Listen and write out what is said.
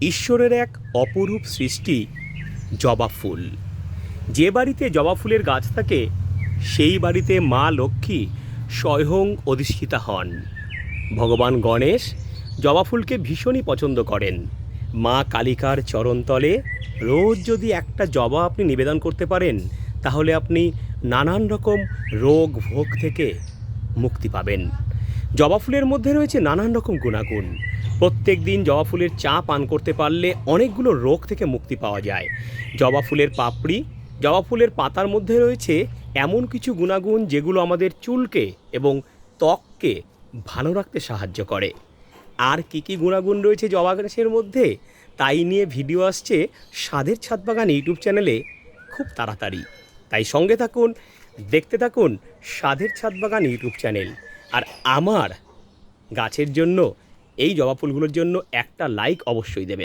ঈশ্বরের এক অপরূপ সৃষ্টি জবা ফুল। যে বাড়িতে জবা ফুলের গাছ থাকে সেই বাড়িতে মা লক্ষ্মী স্বয়ং অধিষ্ঠিতা হন। ভগবান গণেশ জবা ফুলকে ভীষণই পছন্দ করেন। মা কালিকার চরণতলে রোজ যদি একটা জবা আপনি নিবেদন করতে পারেন তাহলে আপনি নানান রকম রোগ ভোগ থেকে মুক্তি পাবেন। জবা ফুলের মধ্যে রয়েছে নানান রকম গুণাগুণ। প্রত্যেক দিন জবা ফুলের চা পান করতে পারলে অনেকগুলো রোগ থেকে মুক্তি পাওয়া যায়। জবা ফুলের পাপড়ি, জবা ফুলের পাতার মধ্যে রয়েছে এমন কিছু গুণাগুণ যেগুলো আমাদের চুলকে এবং ত্বককে ভালো রাখতে সাহায্য করে। আর কী কী গুণাগুণ রয়েছে জবা গাছের মধ্যে তাই নিয়ে ভিডিও আসছে স্বাদের ছাদ বাগান ইউটিউব চ্যানেলে খুব তাড়াতাড়ি। তাই সঙ্গে থাকুন, দেখতে থাকুন স্বাদের ছাদ বাগান ইউটিউব চ্যানেল। আর আমার গাছের জন্য, এই জবা ফুলগুলোর জন্য একটা লাইক অবশ্যই দেবেন।